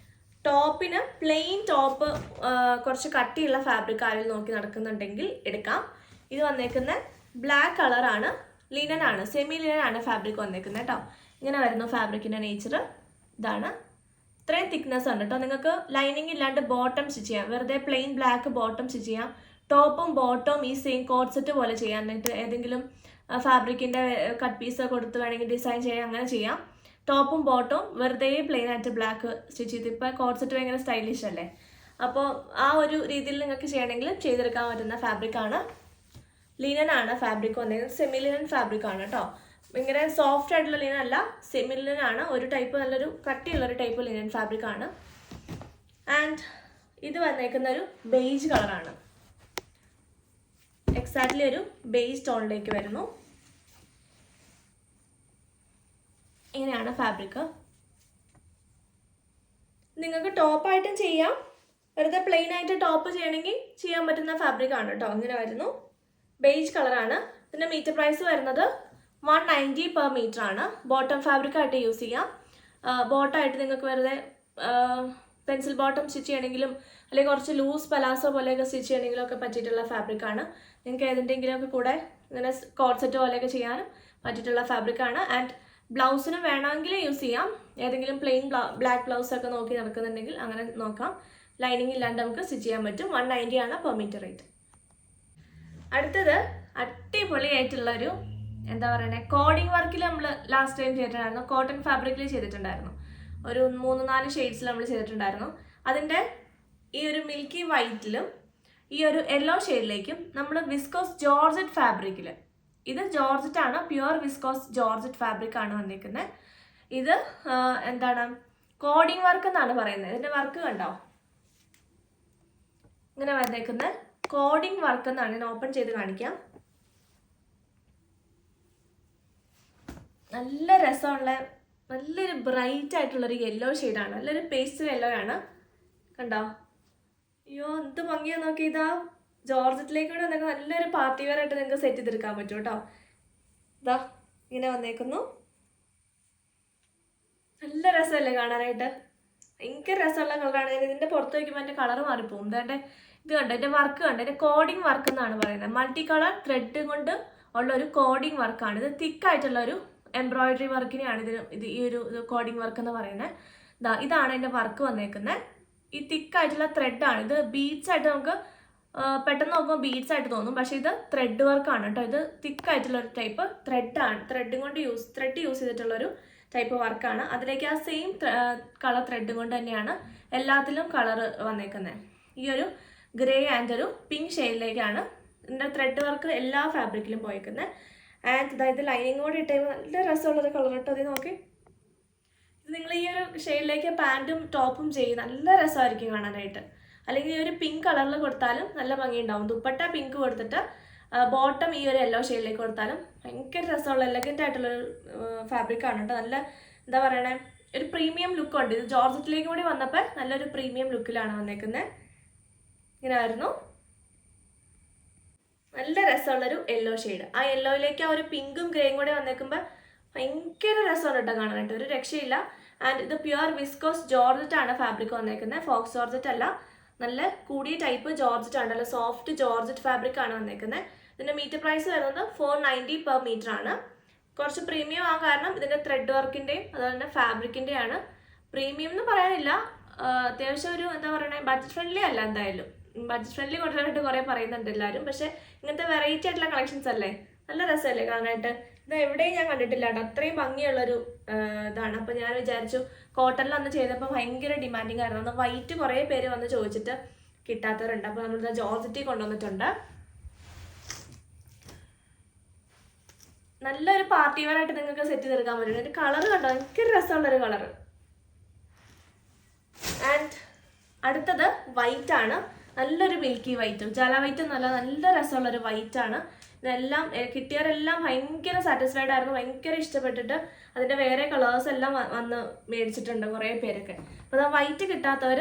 ടോപ്പിന് പ്ലെയിൻ ടോപ്പ് കുറച്ച് കട്ടിയുള്ള ഫാബ്രിക് ആരും നോക്കി നടക്കുന്നുണ്ടെങ്കിൽ എടുക്കാം. ഇത് വന്നേക്കുന്ന ബ്ലാക്ക് കളറാണ്, ലിനനാണ്, സെമി ലിനനാണ് ഫാബ്രിക് വന്നേക്കുന്നത് കേട്ടോ. ഇങ്ങനെ വരുന്നു ഫാബ്രിക്കിൻ്റെ നേച്ചർ. ഇതാണ്, ഇത്രയും തിക്നെസ് ഉണ്ട് കേട്ടോ. നിങ്ങൾക്ക് ലൈനിങ് ഇല്ലാണ്ട് ബോട്ടം സ്റ്റിച്ച് ചെയ്യാം. വെറുതെ പ്ലെയിൻ ബ്ലാക്ക് ബോട്ടം സ്റ്റിച്ച് ചെയ്യാം. ടോപ്പും ബോട്ടവും ഈ സെയിം കോട്ട് സെറ്റ് പോലെ ചെയ്യാം. എന്നിട്ട് ഏതെങ്കിലും ഫാബ്രിക്കിൻ്റെ കട്ട് പീസ് കൊടുത്ത് വേണമെങ്കിൽ ഡിസൈൻ ചെയ്യാം, അങ്ങനെ ചെയ്യാം. ടോപ്പും ബോട്ടവും വെറുതെ പ്ലെയിൻ ആയിട്ട് ബ്ലാക്ക് സ്റ്റിച്ച് ചെയ്ത്. ഇപ്പോൾ കോട്ട് സെറ്റ് ഭയങ്കര സ്റ്റൈലിഷ് അല്ലേ, അപ്പോൾ ആ ഒരു രീതിയിൽ നിങ്ങൾക്ക് ചെയ്യണമെങ്കിൽ ചെയ്തെടുക്കാൻ പറ്റുന്ന ഫാബ്രിക്കാണ്. ലിനനാണ് ഫാബ്രിക് വന്നിരിക്കുന്നത്. സെമി ലിനൻ ഫാബ്രിക് ആണ് കേട്ടോ. ഇങ്ങനെ സോഫ്റ്റ് ആയിട്ടുള്ള ലിനൻ അല്ല, സെമി ലിനൻ ആണ്. ഒരു ടൈപ്പ് നല്ലൊരു കട്ടിയുള്ളൊരു ടൈപ്പ് ലിനൻ ഫാബ്രിക് ആണ്. ആൻഡ് ഇത് വന്നേക്കുന്ന ഒരു ബേജ് കളറാണ്. എക്സാക്ട്ലി ഒരു ബേജ് ടോണിലേക്ക് വരുന്നു. ഇങ്ങനെയാണ് ഫാബ്രിക്. നിങ്ങൾക്ക് ടോപ്പായിട്ടും ചെയ്യാം, വെറുതെ പ്ലെയിൻ ആയിട്ട് ടോപ്പ് ചെയ്യണമെങ്കിൽ ചെയ്യാൻ പറ്റുന്ന ഫാബ്രിക് ആണ് കേട്ടോ. ഇങ്ങനെ വരുന്നു. ബേജ് കളറാണ്. ഇതിൻ്റെ മീറ്റർ പ്രൈസ് വരുന്നത് 190 പെർ മീറ്റർ ആണ്. ബോട്ടം ഫാബ്രിക് ആയിട്ട് യൂസ് ചെയ്യാം. ബോട്ടമായിട്ട് നിങ്ങൾക്ക് വെറുതെ പെൻസിൽ ബോട്ടം സ്റ്റിച്ച് ചെയ്യണമെങ്കിലും അല്ലെങ്കിൽ കുറച്ച് ലൂസ് പലാസോ പോലെയൊക്കെ സ്റ്റിച്ച് ചെയ്യണമെങ്കിലും ഒക്കെ പറ്റിയിട്ടുള്ള ഫാബ്രിക്കാണ്. നിങ്ങൾക്ക് ഏതിൻ്റെങ്കിലുമൊക്കെ കൂടെ ഇങ്ങനെ കോട്ട് സെറ്റ് പോലെയൊക്കെ ചെയ്യാനും പറ്റിയിട്ടുള്ള ഫാബ്രിക്കാണ്. ആൻഡ് ബ്ലൗസിന് വേണമെങ്കിൽ യൂസ് ചെയ്യാം. ഏതെങ്കിലും പ്ലെയിൻ ബ്ലാക്ക് ബ്ലൗസൊക്കെ നോക്കി നടക്കുന്നുണ്ടെങ്കിൽ അങ്ങനെ നോക്കാം. ലൈനിങ് ഇല്ലാണ്ട് നമുക്ക് സ്റ്റിച്ച് ചെയ്യാൻ പറ്റും. 190 ആണ് പെർ മീറ്റർ റേറ്റ്. അടുത്തത് അടിപൊളിയായിട്ടുള്ളൊരു എന്താ പറയുന്നത്, കോഡിങ് വർക്കിൽ നമ്മൾ ലാസ്റ്റ് ടൈം ചെയ്തിട്ടുണ്ടായിരുന്നു. കോട്ടൺ ഫാബ്രിക്കിൽ ചെയ്തിട്ടുണ്ടായിരുന്നു. ഒരു 3-4 ഷെയ്ഡ്സിൽ നമ്മൾ ചെയ്തിട്ടുണ്ടായിരുന്നു. അതിൻ്റെ ഈ ഒരു മിൽക്കി വൈറ്റിലും ഈ ഒരു യെല്ലോ ഷെയ്ഡിലേക്കും നമ്മൾ വിസ്കോസ് ജോർജറ്റ് ഫാബ്രിക്കിൽ, ഇത് ജോർജറ്റ് ആണ്, പ്യുവർ വിസ്കോസ് ജോർജറ്റ് ഫാബ്രിക് ആണ് വന്നിരിക്കുന്നത്. ഇത് എന്താണ്, കോഡിങ് വർക്ക് എന്നാണ് പറയുന്നത്. ഇതിൻ്റെ വർക്ക് കണ്ടോ, ഇങ്ങനെ വന്നേക്കുന്ന കോഡിങ് വർക്ക് എന്നാണ്. ഞാൻ ഓപ്പൺ ചെയ്ത് കാണിക്കാം. നല്ല രസമുള്ള നല്ലൊരു ബ്രൈറ്റ് ആയിട്ടുള്ളൊരു യെല്ലോ ഷെയ്ഡാണ്. നല്ലൊരു പേസ്റ്റൽ യെല്ലോ ആണ്. കണ്ടോ, അയ്യോ എന്ത് ഭംഗിയാ നോക്കി. ഇതാ ജോർജറ്റിലേക്ക് കൂടെ നിങ്ങൾക്ക് നല്ലൊരു പാർട്ടി വെയർ ആയിട്ട് നിങ്ങൾക്ക് സെറ്റ് ചെയ്തെടുക്കാൻ പറ്റും കേട്ടോ. ഇതാ ഇങ്ങനെ വന്നേക്കുന്നു. നല്ല രസമല്ലേ കാണാനായിട്ട്, ഭയങ്കര രസമുള്ള കളറാണ്. ഞാൻ ഇതിൻ്റെ പുറത്ത് വയ്ക്കുമ്പോൾ എൻ്റെ കളർ മാറിപ്പോകും. ഇതാണ്ട് ഇത് കണ്ടോ, എൻ്റെ വർക്ക് കണ്ടോ, എൻ്റെ കോഡിങ് വർക്ക് എന്നാണ് പറയുന്നത്. മൾട്ടി കളർ ത്രെഡ് കൊണ്ട് ഉള്ള ഒരു കോഡിങ് വർക്കാണ്. ഇത് തിക്കായിട്ടുള്ളൊരു എംബ്രോയിഡറി വർക്കിനെയാണ് ഈ ഒരു കോഡിങ് വർക്ക് എന്ന് പറയുന്നത്. ഇതാണ് എൻ്റെ വർക്ക് വന്നേക്കുന്നത്. ഈ തിക്കായിട്ടുള്ള ത്രെഡാണ്. ഇത് ബീഡ്സ് ആയിട്ട് നമുക്ക് പെട്ടെന്ന് നോക്കുമ്പോൾ ബീഡ്സ് ആയിട്ട് തോന്നും, പക്ഷേ ഇത് ത്രെഡ് വർക്കാണ് കേട്ടോ. ഇത് തിക്കായിട്ടുള്ളൊരു ടൈപ്പ് ത്രെഡാണ്. ത്രെഡ് യൂസ് ചെയ്തിട്ടുള്ളൊരു ടൈപ്പ് വർക്കാണ്. അതിലേക്ക് ആ സെയിം കളർ ത്രെഡ് കൊണ്ട് തന്നെയാണ് എല്ലാത്തിലും കളർ വന്നേക്കുന്നത്. ഈ ഒരു ഗ്രേ ആൻഡ് ഒരു പിങ്ക് ഷെയ്ഡിലേക്കാണ് ഇതിൻ്റെ ത്രെഡ് വർക്ക് എല്ലാ ഫാബ്രിക്കിലും പോയേക്കുന്നത്. ആൻഡ് ഇതായത് ലൈനിങ് കൂടി ഇട്ടേമ്പോൾ നല്ല രസമുള്ളൊരു കളർ കേട്ടോ. അത് നോക്കി, ഇത് നിങ്ങൾ ഈ ഒരു ഷെയ്ഡിലേക്ക് പാൻറ്റും ടോപ്പും ചെയ്യും, നല്ല രസമായിരിക്കും കാണാനായിട്ട്. അല്ലെങ്കിൽ ഈ ഒരു പിങ്ക് കളറിൽ കൊടുത്താലും നല്ല ഭംഗി ഉണ്ടാവും. ദുപ്പട്ട പിങ്ക് കൊടുത്തിട്ട് ബോട്ടം ഈ ഒരു യെല്ലോ ഷെയ്ഡിലേക്ക് കൊടുത്താലും ഭയങ്കര രസമുള്ള എലഗൻ്റ് ആയിട്ടുള്ളൊരു ഫാബ്രിക്കാണ് കേട്ടോ. നല്ല എന്താ പറയണേ, ഒരു പ്രീമിയം ലുക്കുണ്ട്. ഇത് ജോർജറ്റിലേക്ക് കൂടി വന്നപ്പോൾ നല്ലൊരു പ്രീമിയം ലുക്കിലാണ് വന്നേക്കുന്നത്. ഇങ്ങനെ ആയിരുന്നു. നല്ല രസമുള്ളൊരു യെല്ലോ ഷെയ്ഡ്. ആ യെല്ലോയിലേക്ക് ആ ഒരു പിങ്കും ഗ്രേയും കൂടെ വന്നേക്കുമ്പോൾ ഭയങ്കര രസമാണ് കേട്ടോ കാണാനായിട്ട്, ഒരു രക്ഷയില്ല. ആൻഡ് ഇത് പ്യുവർ വിസ്കോസ് ജോർജറ്റ് ആണ് ഫാബ്രിക് വന്നേക്കുന്നത്. ഫോക്സ് ജോർജറ്റ് അല്ല, നല്ല കൂടിയ ടൈപ്പ് ജോർജറ്റ് ആണ്. നല്ല സോഫ്റ്റ് ജോർജറ്റ് ഫാബ്രിക് ആണ് വന്നേക്കുന്നത്. ഇതിൻ്റെ മീറ്റർ പ്രൈസ് വരുന്നത് 490 പെർ മീറ്റർ ആണ്. കുറച്ച് പ്രീമിയം ആ കാരണം ഇതിൻ്റെ ത്രെഡ് വർക്കിൻ്റെയും അതുപോലെ തന്നെ ഫാബ്രിക്കിൻ്റെയാണ്. പ്രീമിയം എന്ന് പറയാനില്ല, അത്യാവശ്യം ഒരു എന്താ പറയണേ, ബഡ്ജറ്റ് ഫ്രണ്ട്ലി അല്ല എന്തായാലും. ബഡ്ജറ്റ് ഫ്രണ്ട്ലി കൊണ്ടുവരാനായിട്ട് കുറേ പറയുന്നുണ്ട് എല്ലാവരും. പക്ഷേ ഇങ്ങനത്തെ വെറൈറ്റി ആയിട്ടുള്ള കളക്ഷൻസ് അല്ലേ, നല്ല രസമല്ലേ കാണാനായിട്ട്. ഇത് എവിടെയും ഞാൻ കണ്ടിട്ടില്ല കേട്ടോ, അത്രയും ഭംഗിയുള്ളൊരു ഇതാണ്. അപ്പോൾ ഞാൻ വിചാരിച്ചു, കോട്ടണിൽ അന്ന് ചെയ്തപ്പോൾ ഭയങ്കര ഡിമാൻഡിങ് ആയിരുന്നു. അന്ന് വൈറ്റ് കുറേ പേര് വന്ന് ചോദിച്ചിട്ട് കിട്ടാത്തവരുണ്ട്. അപ്പോൾ നമ്മളിത് ജോർജറ്റി കൊണ്ടുവന്നിട്ടുണ്ട്. നല്ലൊരു പാർട്ടി വെയർ ആയിട്ട് നിങ്ങൾക്ക് സെറ്റ് ചെയ്തെടുക്കാൻ പറ്റും. ഒരു കളർ കണ്ടോ, ഭയങ്കര രസമുള്ളൊരു കളർ. ആൻഡ് അടുത്തത് വൈറ്റ് ആണ്, നല്ലൊരു മിൽക്കി വൈറ്റും ജല വൈറ്റും നല്ല രസമുള്ളൊരു വൈറ്റ് ആണ്. ഇതെല്ലാം കിട്ടിയവരെല്ലാം ഭയങ്കര സാറ്റിസ്ഫൈഡ് ആയിരുന്നു, ഭയങ്കര ഇഷ്ടപ്പെട്ടിട്ട് അതിൻ്റെ വേറെ കളേഴ്സ് എല്ലാം വന്ന് മേടിച്ചിട്ടുണ്ട് കുറേ പേരൊക്കെ. അപ്പോൾ അത് വൈറ്റ് കിട്ടാത്തവർ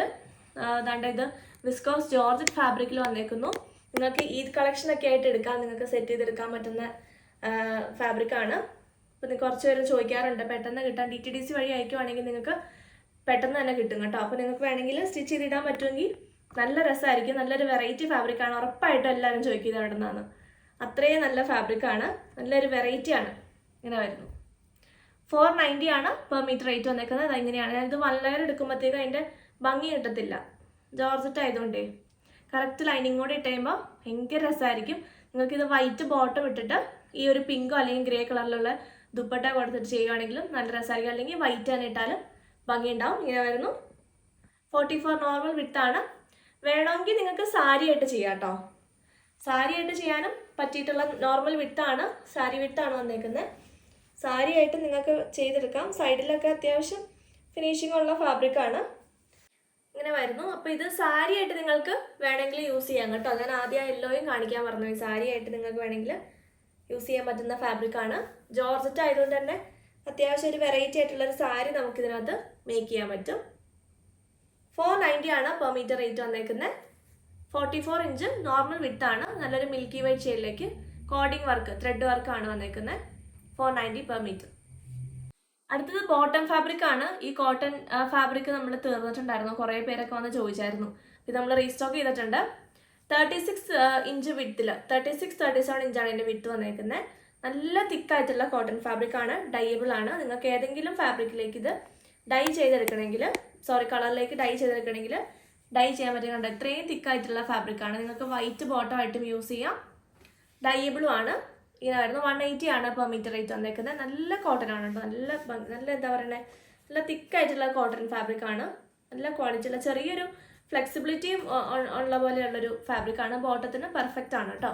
അതാണ്ട് ഇത് വിസ്കോസ് ജോർജറ്റ് ഫാബ്രിക്കിൽ വന്നേക്കുന്നു. നിങ്ങൾക്ക് ഈ കളക്ഷനൊക്കെ ആയിട്ട് എടുക്കാൻ, നിങ്ങൾക്ക് സെറ്റ് ചെയ്തെടുക്കാൻ പറ്റുന്ന ഫാബ്രിക്കാണ്. അപ്പോൾ നിങ്ങൾക്ക് കുറച്ച് പേര് ചോദിക്കാറുണ്ട്, പെട്ടെന്ന് കിട്ടാൻ DTDC വഴി അയക്കുവാണെങ്കിൽ നിങ്ങൾക്ക് പെട്ടെന്ന് തന്നെ കിട്ടും കേട്ടോ. അപ്പോൾ നിങ്ങൾക്ക് വേണമെങ്കിൽ സ്റ്റിച്ച് ചെയ്തിടാൻ പറ്റുമെങ്കിൽ നല്ല രസമായിരിക്കും. നല്ലൊരു വെറൈറ്റി ഫാബ്രിക്കാണ്, ഉറപ്പായിട്ടും എല്ലാവരും ചോദിക്കുന്നത് അവിടെ നിന്നാണ്. അത്രയും നല്ല ഫാബ്രിക്കാണ്, നല്ലൊരു വെറൈറ്റിയാണ്. ഇങ്ങനെ വരുന്നു. 490 ആണ് പെർ മീറ്റർ റേറ്റ് വന്നേക്കുന്നത്. അതെങ്ങനെയാണ്, ഞാനിത് 1 ലെയർ എടുക്കുമ്പോഴത്തേക്കും അതിൻ്റെ ഭംഗി കിട്ടത്തില്ല, ജോർജറ്റ് ആയതുകൊണ്ടേ. കറക്റ്റ് ലൈനിങ് കൂടെ ഇട്ട് കഴിയുമ്പോൾ ഭയങ്കര രസമായിരിക്കും. നിങ്ങൾക്കിത് വൈറ്റ് ബോട്ടം ഇട്ടിട്ട് ഈ ഒരു പിങ്കോ അല്ലെങ്കിൽ ഗ്രേ കളറിലുള്ള ദുപ്പട്ട കൊടുത്തിട്ട് ചെയ്യുവാണെങ്കിലും നല്ല രസമായിരിക്കും. അല്ലെങ്കിൽ വൈറ്റ് തന്നെ ഇട്ടാലും ഭംഗി ഉണ്ടാവും. ഇങ്ങനെ വരുന്നു. 44 നോർമൽ വിത്താണ്. വേണമെങ്കിൽ നിങ്ങൾക്ക് സാരി ആയിട്ട് ചെയ്യാം കേട്ടോ. സാരി ആയിട്ട് ചെയ്യാനും പറ്റിയിട്ടുള്ള നോർമൽ വിത്താണ്, സാരി വിത്താണ് വന്നേക്കുന്നത്. സാരി ആയിട്ട് നിങ്ങൾക്ക് ചെയ്തെടുക്കാം. സൈഡിലൊക്കെ അത്യാവശ്യം ഫിനിഷിംഗ് ഉള്ള ഫാബ്രിക്കാണ്. ഇങ്ങനെ വരുന്നു. അപ്പോൾ ഇത് സാരി ആയിട്ട് നിങ്ങൾക്ക് വേണമെങ്കിൽ യൂസ് ചെയ്യാം കേട്ടോ. ഞാൻ ആദ്യം യെല്ലോയും കാണിക്കാൻ പറഞ്ഞു. ഈ സാരി ആയിട്ട് നിങ്ങൾക്ക് വേണമെങ്കിൽ യൂസ് ചെയ്യാൻ പറ്റുന്ന ഫാബ്രിക്കാണ്. ജോർജറ്റ് ആയതുകൊണ്ട് തന്നെ അത്യാവശ്യം ഒരു വെറൈറ്റി ആയിട്ടുള്ളൊരു സാരി നമുക്കിതിനകത്ത് മേക്ക് ചെയ്യാൻ പറ്റും. 490 ആണ് പെർ മീറ്റർ റേറ്റ് വന്നേക്കുന്നത്. 44 ഇഞ്ച് നോർമൽ വിത്താണ്. നല്ലൊരു മിൽക്കി വൈറ്റ് ഷെയ്ഡിലേക്ക് കോഡിംഗ് വർക്ക്, ത്രെഡ് വർക്കാണ് വന്നേക്കുന്നത്. 490 പെർ മീറ്റർ. അടുത്തത് ബോട്ടം ഫാബ്രിക് ആണ്. ഈ കോട്ടൺ ഫാബ്രിക് നമ്മൾ തീർന്നിട്ടുണ്ടായിരുന്നു, കുറേ പേരൊക്കെ വന്ന് ചോദിച്ചായിരുന്നു. ഇത് നമ്മൾ റീസ്റ്റോക്ക് ചെയ്തിട്ടുണ്ട്. 36 ഇഞ്ച് വിത്തിൽ, 36-37 ഇഞ്ചാണ് ഇതിൻ്റെ വിത്ത് വന്നേക്കുന്നത്. നല്ല തിക്കായിട്ടുള്ള കോട്ടൺ ഫാബ്രിക് ആണ്, ഡൈയബിൾ ആണ്. നിങ്ങൾക്ക് ഏതെങ്കിലും ഫാബ്രിക്കിലേക്ക് ഇത് ഡൈ ചെയ്തെടുക്കണമെങ്കിൽ, കളറിലേക്ക് ഡൈ ചെയ്തെടുക്കണമെങ്കിൽ ഡൈ ചെയ്യാൻ പറ്റുന്നുണ്ട്. ഇത്രയും തിക്കായിട്ടുള്ള ഫാബ്രിക് ആണ്. നിങ്ങൾക്ക് വൈറ്റ് ബോട്ടം ആയിട്ടും യൂസ് ചെയ്യാം. ഡൈയബിളും ആണ്. ഇതായിരുന്നു. 180 ആണ് പെർ മീറ്റർ റേറ്റ് വന്നേക്കുന്നത്. നല്ല കോട്ടൺ ആണ് കേട്ടോ, നല്ല എന്താ പറയുന്നത്, നല്ല തിക്കായിട്ടുള്ള കോട്ടൺ ഫാബ്രിക് ആണ്. നല്ല ക്വാളിറ്റി ഉള്ള, ചെറിയൊരു ഫ്ലെക്സിബിലിറ്റിയും ഉള്ള പോലെയുള്ളൊരു ഫാബ്രിക് ആണ്. ബോട്ടത്തിന് പെർഫെക്റ്റ് ആണ് കേട്ടോ.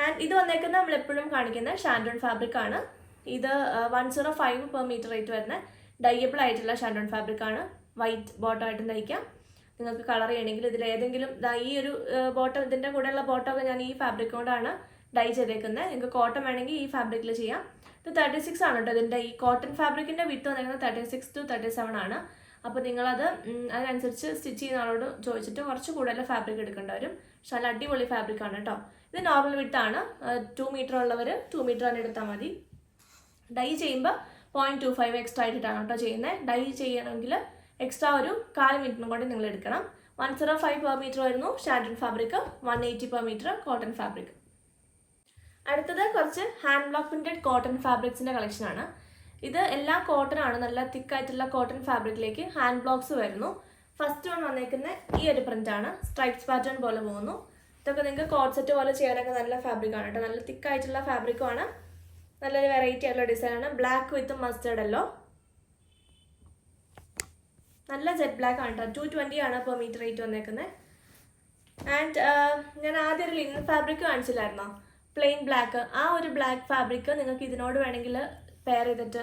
ആൻഡ് ഇത് വന്നേക്കുന്നത് നമ്മളെപ്പോഴും കാണിക്കുന്ന ഷാൻഡോൺ ഫാബ്രിക് ആണ്. ഇത് 105 പെർ മീറ്റർ റേറ്റ് വരുന്ന ഡൈയബിൾ ആയിട്ടുള്ള ഷാൻഡോൺ ഫാബ്രിക് ആണ്. വൈറ്റ് ബോട്ടം ആയിട്ടും തയ്ക്കാം. നിങ്ങൾക്ക് കളർ ചെയ്യണമെങ്കിൽ ഇതിലേതെങ്കിലും ഈ ഒരു ബോട്ടം, ഇതിൻ്റെ കൂടെയുള്ള ബോട്ടമൊക്കെ ഞാൻ ഈ ഫാബ്രിക് കൊണ്ടാണ് ഡൈ ചെയ്തേക്കുന്നത്. നിങ്ങൾക്ക് കോട്ടൺ വേണമെങ്കിൽ ഈ ഫാബ്രിക്കിൽ ചെയ്യാം. ഇത് 36 ആണ് കേട്ടോ. ഇതിൻ്റെ ഈ കോട്ടൺ ഫാബ്രിക്കിൻ്റെ വിത്ത് വന്നിരിക്കുന്നത് 36 to 37 ആണ്. അപ്പോൾ നിങ്ങളത് അതിനനുസരിച്ച് സ്റ്റിച്ച് ചെയ്യുന്ന ആളോട് ചോദിച്ചിട്ട് കുറച്ച് കൂടുതൽ ഫാബ്രിക് എടുക്കേണ്ടി വരും. പക്ഷെ നല്ല അടിപൊളി ഫാബ്രിക് ആണ് കേട്ടോ. ഇത് നോർമൽ വിത്താണ്. 2 മീറ്റർ ഉള്ളവർ 2 മീറ്റർ തന്നെ എടുത്താൽ മതി. ഡൈ ചെയ്യുമ്പോൾ 0.25 എക്സ്ട്രാ ആയിട്ടാണ് കേട്ടോ ചെയ്യുന്നത്. ഡൈ ചെയ്യണമെങ്കിൽ എക്സ്ട്രാ ഒരു 1/4 മിനിറ്റിനും കൂടി നിങ്ങൾ എടുക്കണം. 105 പെർ മീറ്റർ വരുന്നു ഷാൻഡോൺ fabric. 180 per metre cotton fabric. അടുത്തത് കുറച്ച് ഹാൻഡ് ബ്ലോക്ക് പ്രിന്റഡ് കോട്ടൺ ഫാബ്രിക്സിൻ്റെ കളക്ഷനാണ്. ഇത് എല്ലാം കോട്ടൺ ആണ്, നല്ല തിക്കായിട്ടുള്ള കോട്ടൺ ഫാബ്രിക്കിലേക്ക് ഹാൻഡ് ബ്ലോക്സ് വരുന്നു. ഫസ്റ്റ് വൺ വന്നേക്കുന്ന ഈ ഒരു പ്രിൻ്റാണ്, സ്ട്രൈപ്സ് പാറ്റേൺ പോലെ പോകുന്നു. ഇതൊക്കെ നിങ്ങൾക്ക് കോട്ട് സെറ്റ് പോലെ ചെയ്യാനൊക്കെ നല്ല ഫാബ്രിക്കാണ് കേട്ടോ. നല്ല തിക്കായിട്ടുള്ള ഫാബ്രിക്കുമാണ്, നല്ലൊരു വെറൈറ്റി ആയിട്ടുള്ള ഡിസൈനാണ്. ബ്ലാക്ക് വിത്ത് മസ്റ്റേർഡ് യെല്ലോ, നല്ല ജെറ്റ് ബ്ലാക്ക് ആണ് കേട്ടോ. 220 ആണ് പെർ മീറ്റർ റേറ്റ് വന്നേക്കുന്നത്. ആൻഡ് ഞാൻ ആദ്യം ഒരു ലിനൻ ഫാബ്രിക് കാണിച്ചില്ലായിരുന്നോ, പ്ലെയിൻ ബ്ലാക്ക്. ആ ഒരു ബ്ലാക്ക് ഫാബ്രിക് നിങ്ങൾക്ക് ഇതിനോട് വേണമെങ്കിൽ പെയർ ചെയ്തിട്ട്,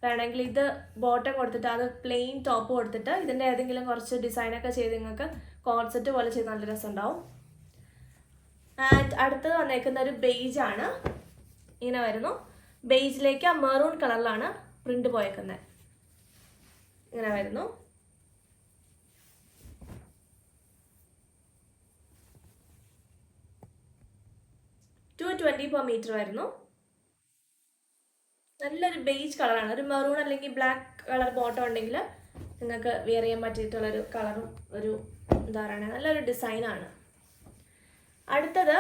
വേണമെങ്കിൽ ഇത് ബോട്ടം കൊടുത്തിട്ട് അത് പ്ലെയിൻ ടോപ്പ് കൊടുത്തിട്ട് ഇതിൻ്റെ ഏതെങ്കിലും കുറച്ച് ഡിസൈനൊക്കെ ചെയ്ത് നിങ്ങൾക്ക് കോട്ട് സെറ്റ് പോലെ ചെയ്ത് നല്ല രസം ഉണ്ടാവും. ആൻഡ് അടുത്തത് വന്നേക്കുന്ന ഒരു ബേജ് ആണ്. ഇങ്ങനെ വരുന്നു. ബേജിലേക്ക് ആ മെറൂൺ കളറിലാണ് പ്രിന്റ് പോയേക്കുന്നത്. ഇങ്ങനെ വരുന്നു. $220 പെർ മീറ്റർ വരുന്നു. നല്ലൊരു ബേജ് കളറാണ്. ഒരു മെറൂൺ അല്ലെങ്കിൽ ബ്ലാക്ക് കളർ ബോട്ടം ഉണ്ടെങ്കിൽ നിങ്ങൾക്ക് വെയർ ചെയ്യാൻ പറ്റിയിട്ടുള്ളൊരു കളറും ഒരു എന്താ പറയുക, നല്ലൊരു ഡിസൈനാണ്. അടുത്തത്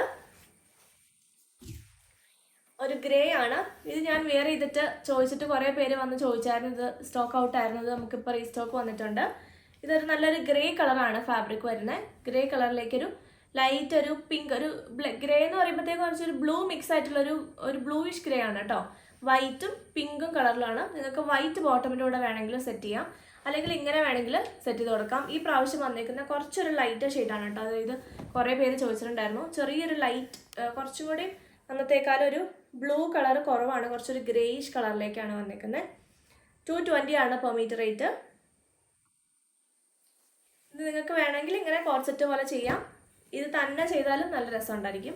ഒരു ഗ്രേ ആണ്. ഇത് ഞാൻ വെയർ ചെയ്തിട്ട് ചോദിച്ചിട്ട് കുറേ പേര് വന്ന് ചോദിച്ചായിരുന്നു. ഇത് സ്റ്റോക്ക് ഔട്ട് ആയിരുന്നു. ഇത് നമുക്കിപ്പോൾ റീസ്റ്റോക്ക് വന്നിട്ടുണ്ട്. ഇതൊരു നല്ലൊരു ഗ്രേ കളറാണ് ഫാബ്രിക് വരുന്നത്. ഗ്രേ കളറിലേക്കൊരു ലൈറ്റ് ഒരു പിങ്ക്, ഒരു ഗ്രേ എന്ന് പറയുമ്പോഴത്തേക്കും കുറച്ചൊരു ബ്ലൂ മിക്സ് ആയിട്ടുള്ളൊരു ബ്ലൂയിഷ് ഗ്രേ ആണ് കേട്ടോ. വൈറ്റും പിങ്കും കളറിലാണ്. നിങ്ങൾക്ക് വൈറ്റ് ബോട്ടമിൻ്റെ കൂടെ വേണമെങ്കിൽ സെറ്റ് ചെയ്യാം, അല്ലെങ്കിൽ ഇങ്ങനെ വേണമെങ്കിൽ സെറ്റ് ചെയ്ത് കൊടുക്കാം. ഈ പ്രാവശ്യം വന്നേക്കുന്ന കുറച്ചൊരു ലൈറ്റ് ഷെയ്ഡാണ് കേട്ടോ. അതായത് കുറേ പേര് ചോദിച്ചിട്ടുണ്ടായിരുന്നു, ചെറിയൊരു ലൈറ്റ്, കുറച്ചും കൂടി അന്നത്തേക്കാളും ഒരു ബ്ലൂ കളർ കുറവാണ്, കുറച്ചൊരു ഗ്രേയിഷ് കളറിലേക്കാണ് വന്നേക്കുന്നത്. 220 ആണ് പെർ മീറ്റർ റേറ്റ്. ഇത് നിങ്ങൾക്ക് വേണമെങ്കിൽ ഇങ്ങനെ കോർസെറ്റ് പോലെ ചെയ്യാം, ഇത് തന്നെ ചെയ്താലും നല്ല രസമുണ്ടായിരിക്കും.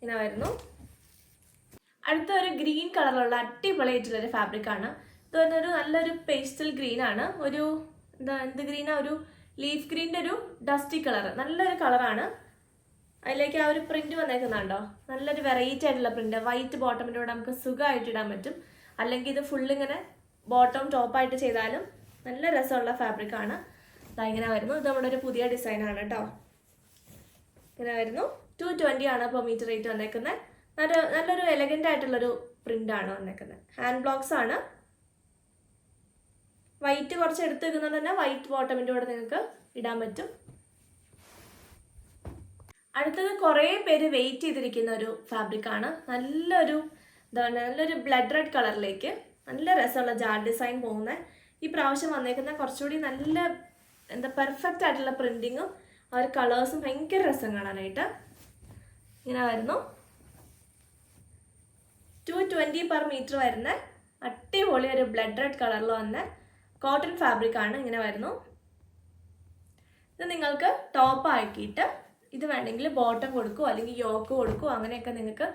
ഇങ്ങനെ വരുന്നു. അടുത്ത ഒരു ഗ്രീൻ കളറുള്ള അടിപൊളിയായിട്ടുള്ളൊരു ഫാബ്രിക്കാണ്. ഇത് പറഞ്ഞൊരു നല്ലൊരു പേസ്റ്റൽ ഗ്രീൻ ആണ്. ഒരു എന്ത് ഗ്രീനാ, ഒരു ലീഫ് ഗ്രീൻ്റെ ഒരു ഡസ്റ്റി കളർ, നല്ലൊരു കളറാണ്. അതിലേക്ക് ആ ഒരു പ്രിന്റ് വന്നേക്കുന്നുണ്ടോ, നല്ലൊരു വെറൈറ്റി ആയിട്ടുള്ള പ്രിന്റ്. വൈറ്റ് ബോട്ടമിൻ്റെ കൂടെ നമുക്ക് സുഖമായിട്ട് ഇടാൻ പറ്റും, അല്ലെങ്കിൽ ഇത് ഫുള്ളിങ്ങനെ ബോട്ടം ടോപ്പായിട്ട് ചെയ്താലും നല്ല രസമുള്ള ഫാബ്രിക്കാണ്. ഇങ്ങനെ വരുന്നു. ഇത് നമ്മുടെ ഒരു പുതിയ ഡിസൈനാണ് കേട്ടോ. ഇങ്ങനെ വരുന്നു. 220 ആണ് പെർ മീറ്റർ റേറ്റ് വന്നേക്കുന്നത്. നല്ലൊരു എലഗൻ്റ് ആയിട്ടുള്ളൊരു പ്രിൻ്റാണ് വന്നേക്കുന്നത്. ഹാൻഡ് ബ്ലോക്സ് ആണ്. വൈറ്റ് കുറച്ച് എടുത്ത് വെക്കുന്നത് തന്നെ വൈറ്റ് ബോട്ടമിൻ്റെ കൂടെ നിങ്ങൾക്ക് ഇടാൻ പറ്റും. അടുത്തത് കുറേ പേര് വെയിറ്റ് ചെയ്തിരിക്കുന്ന ഒരു ഫാബ്രിക്കാണ്. നല്ലൊരു ബ്ലഡ് റെഡ് കളറിലേക്ക് നല്ല രസമുള്ള ജാർ ഡിസൈൻ പോകുന്നത്. ഈ പ്രാവശ്യം വന്നേക്കുന്ന കുറച്ചുകൂടി നല്ല പെർഫെക്റ്റ് ആയിട്ടുള്ള പ്രിൻറ്റിങ്ങും ആ ഒരു കളേഴ്സും ഭയങ്കര രസം കാണാനായിട്ട്. ഇങ്ങനെ വരുന്നു. 220 പെർ മീറ്റർ വരുന്ന അടിപൊളി ഒരു ബ്ലഡ് റെഡ് കളറിൽ വന്ന കോട്ടൺ ഫാബ്രിക്കാണ്. ഇങ്ങനെ വരുന്നു. ഇത് നിങ്ങൾക്ക് ടോപ്പ് ആക്കിയിട്ട് ഇത് വേണമെങ്കിൽ ബോട്ടം കൊടുക്കുമോ അല്ലെങ്കിൽ യോക്ക് കൊടുക്കുമോ, അങ്ങനെയൊക്കെ നിങ്ങൾക്ക്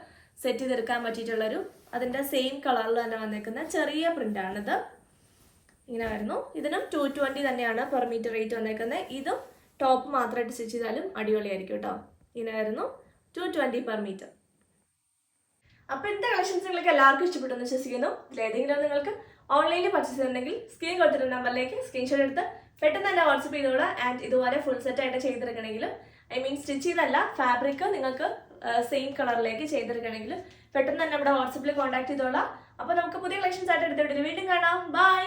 സെറ്റ് ചെയ്തെടുക്കാൻ പറ്റിയിട്ടുള്ളൊരു അതിൻ്റെ സെയിം കളറിൽ തന്നെ വന്നേക്കുന്ന ചെറിയ പ്രിൻ്റാണിത്. ഇങ്ങനെ വരുന്നു. ഇതിനും 220 തന്നെയാണ് പെർ മീറ്റർ റേറ്റ് വന്നേക്കുന്നത്. ഇതും ടോപ്പ് മാത്രമായിട്ട് സ്റ്റിച്ച് ചെയ്താലും അടിപൊളിയായിരിക്കും കേട്ടോ. ഇങ്ങനെ വരുന്നു. 220 പെർ മീറ്റർ. അപ്പോൾ ഇന്നത്തെ കളക്ഷൻസ് നിങ്ങൾക്ക് എല്ലാവർക്കും ഇഷ്ടപ്പെട്ടെന്ന് വിശ്വസിക്കുന്നു. ഇതിലേതെങ്കിലും നിങ്ങൾക്ക് ഓൺലൈനിൽ പർച്ചേസ് ചെയ്യുന്നുണ്ടെങ്കിൽ സ്ക്രീൻ കൊടുത്തിട്ടുള്ള നമ്പറിലേക്ക് സ്ക്രീൻഷോട്ട് എടുത്ത് പെട്ടെന്ന് തന്നെ വാട്സപ്പ് ചെയ്തോളാം. ആൻഡ് ഇതുപോലെ ഫുൾ സെറ്റായിട്ട് ചെയ്തെടുക്കണമെങ്കിൽ, സ്റ്റിച്ച് ചെയ്തല്ല, ഫാബ്രിക് നിങ്ങൾക്ക് സെയിം കളറിലേക്ക് ചെയ്തെടുക്കണമെങ്കിൽ പെട്ടെന്ന് തന്നെ നമ്മുടെ വാട്സപ്പിൽ കോൺടാക്ട് ചെയ്തോളാം. അപ്പോൾ നമുക്ക് പുതിയ കളക്ഷൻസ് ആയിട്ട് എടുത്ത വീണ്ടും കാണാം. ബൈ.